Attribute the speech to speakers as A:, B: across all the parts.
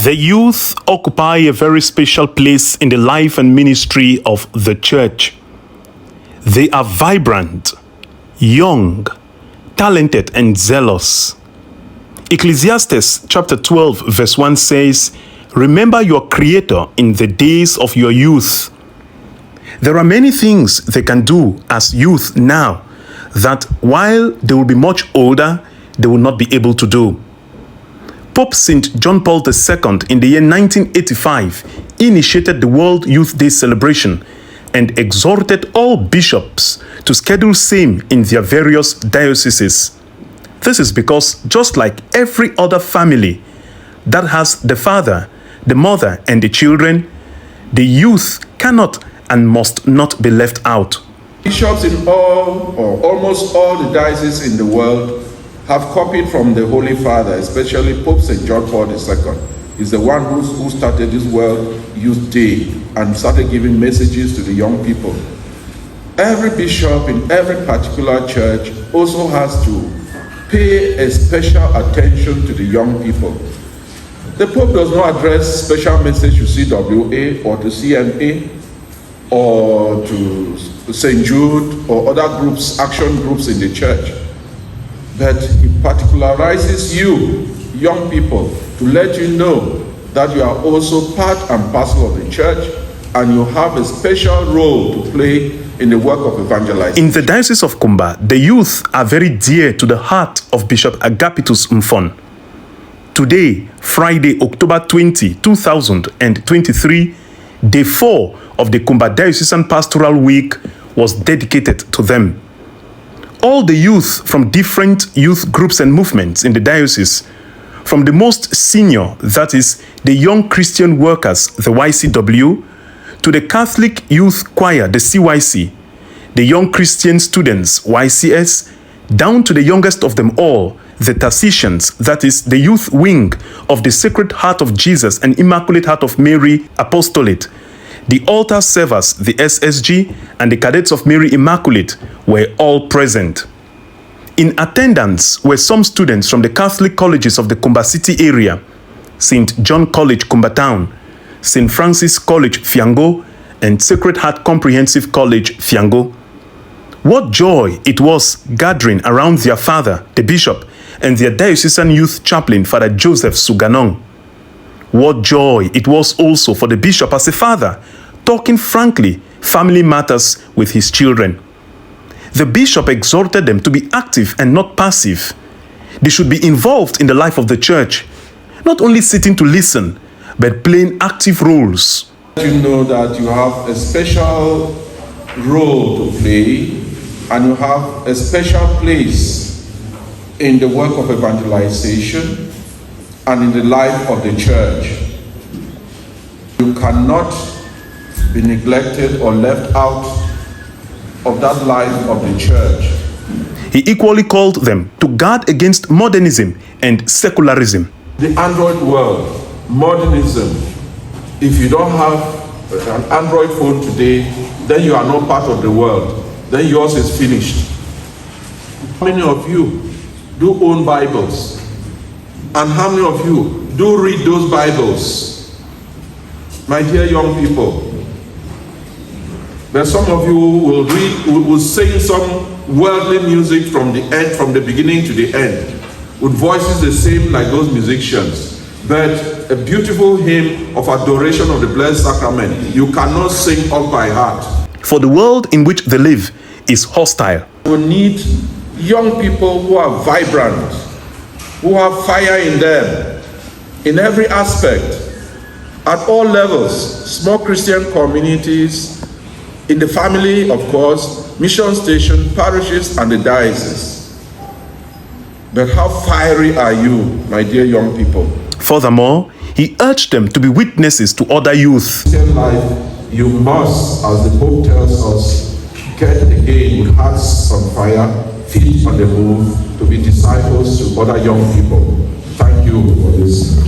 A: The youth occupy a very special place in the life and ministry of the church. They are vibrant, young, talented, and zealous. Ecclesiastes chapter 12 verse 1 says, "Remember your Creator in the days of your youth." There are many things they can do as youth now that while they will be much older, they will not be able to do. Pope St. John Paul II in the year 1985 initiated the World Youth Day celebration and exhorted all bishops to schedule same in their various dioceses. This is because just like every other family that has the father, the mother, and the children, the youth cannot and must not be left out.
B: Bishops in all or almost all the dioceses in the world have copied from the Holy Father, especially Pope St. John Paul II. He's the one who started this World Youth Day and started giving messages to the young people. Every bishop in every particular church also has to pay a special attention to the young people. The Pope does not address special message to CWA or to CMA or to St. Jude or other groups, action groups in the church. But he particularizes you, young people, to let you know that you are also part and parcel of the church and you have a special role to play in the work of evangelizing.
A: In the Diocese of Kumba, the youth are very dear to the heart of Bishop Agapitus Mfon. Today, Friday, October 20, 2023, Day 4 of the Kumba Diocesan Pastoral Week was dedicated to them. All the youth from different youth groups and movements in the diocese, from the most senior, that is, the Young Christian Workers, the YCW, to the Catholic Youth Choir, the CYC, the Young Christian Students, YCS, down to the youngest of them all, the Tarsicians, that is, the youth wing of the Sacred Heart of Jesus and Immaculate Heart of Mary Apostolate. The altar servers, the SSG, and the Cadets of Mary Immaculate were all present. In attendance were some students from the Catholic colleges of the Kumba City area, St. John College, Kumba Town, St. Francis College, Fiango, and Sacred Heart Comprehensive College, Fiango. What joy it was gathering around their father, the bishop, and their diocesan youth chaplain, Father Joseph Suganong. What joy it was also for the bishop as a father, talking frankly family matters with his children. The bishop exhorted them to be active and not passive. They should be involved in the life of the church, not only sitting to listen, but playing active roles.
B: You know that you have a special role to play and you have a special place in the work of evangelization and in the life of the church. You cannot be neglected or left out of that life of the church.
A: He equally called them to guard against modernism and secularism.
B: The Android world, modernism, if you don't have an Android phone today, then you are not part of the world. Then yours is finished. How many of you do own Bibles? And how many of you do read those Bibles? My dear young people, but some of you will sing some worldly music from the end, from the beginning to the end, with voices the same like those musicians. But a beautiful hymn of adoration of the Blessed Sacrament, you cannot sing off by heart.
A: For the world in which they live is hostile.
B: We need young people who are vibrant, who have fire in them, in every aspect, at all levels, small Christian communities, in the family, of course, mission station, parishes, and the diocese. But how fiery are you, my dear young people?
A: Furthermore, he urged them to be witnesses to other youth.
B: In life, you must, as the Pope tells us, get again with hearts on fire, feet on the move, to be disciples to other young people. Thank you for this.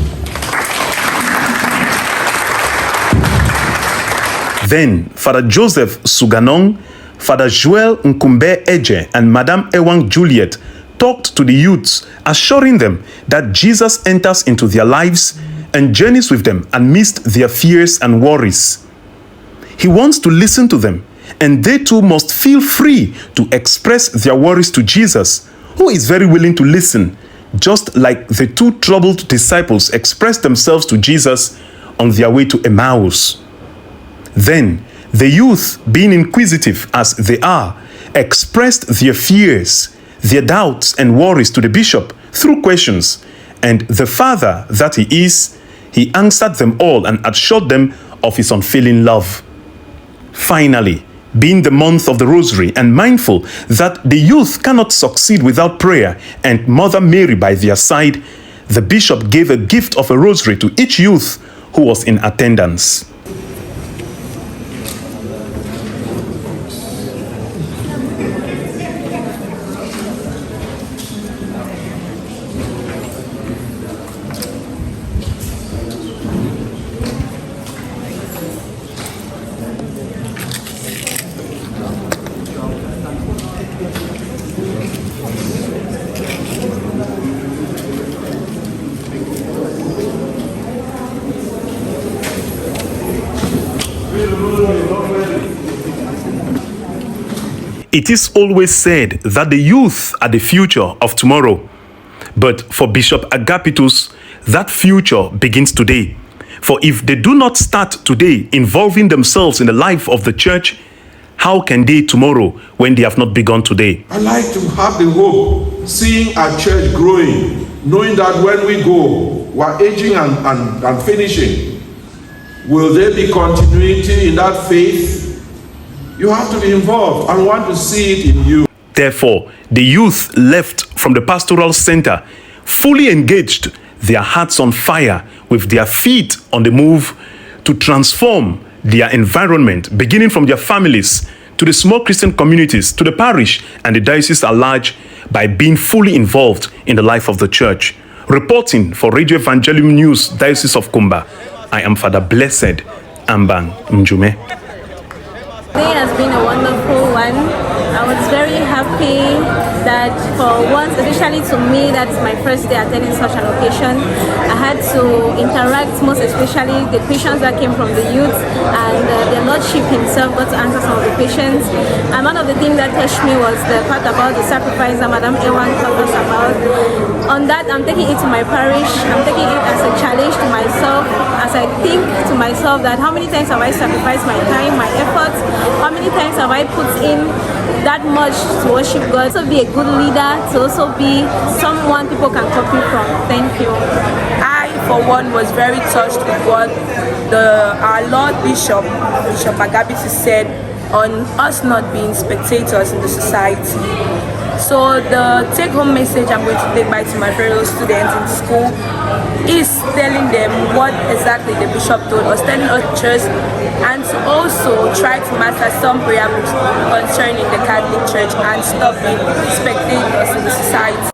A: Then, Father Joseph Suganong, Father Joel Nkumbe Eje, and Madame Ewang Juliet talked to the youths, assuring them that Jesus enters into their lives and journeys with them amidst their fears and worries. He wants to listen to them, and they too must feel free to express their worries to Jesus, who is very willing to listen, just like the two troubled disciples expressed themselves to Jesus on their way to Emmaus. Then, the youth, being inquisitive as they are, expressed their fears, their doubts and worries to the bishop through questions, and the father that he is, he answered them all and assured them of his unfailing love. Finally, being the month of the Rosary and mindful that the youth cannot succeed without prayer and Mother Mary by their side, the bishop gave a gift of a rosary to each youth who was in attendance. It is always said that the youth are the future of tomorrow. But for Bishop Agapitus, that future begins today. For if they do not start today involving themselves in the life of the church, how can they tomorrow when they have not begun today?
B: I like to have the hope, seeing our church growing, knowing that when we go, we're aging and finishing. Will there be continuity in that faith? You have to be involved. I want to see it in you.
A: Therefore, the youth left from the pastoral center, fully engaged, their hearts on fire, with their feet on the move to transform their environment, beginning from their families, to the small Christian communities, to the parish and the diocese at large, by being fully involved in the life of the church. Reporting for Radio Evangelium News, Diocese of Kumba, I am Father Blessed Ambang Mjume.
C: Today has been a wonderful one. I was very happy that for once, especially to me, that's my first day attending such an occasion. I had to interact, most especially the questions that came from the youth, and the Lordship himself got to answer some of the questions. And one of the things that touched me was the part about the sacrifice that Madame Ewan told us about. On that, I'm taking it to my parish. I'm taking it as a challenge to myself, as I think to myself that how many times have I sacrificed my time, my efforts, how many times have I put in that much to worship God, to be a good leader, to also be someone people can copy from. Thank you.
D: I, for one, was very touched with what our Lord Bishop Agapitus said on us not being spectators in the society. So the take-home message I'm going to take back to my fellow students in school is telling them what exactly the bishop told us, telling us just, and to also try to master some prayer books concerning the Catholic Church and stop being spectators in the society.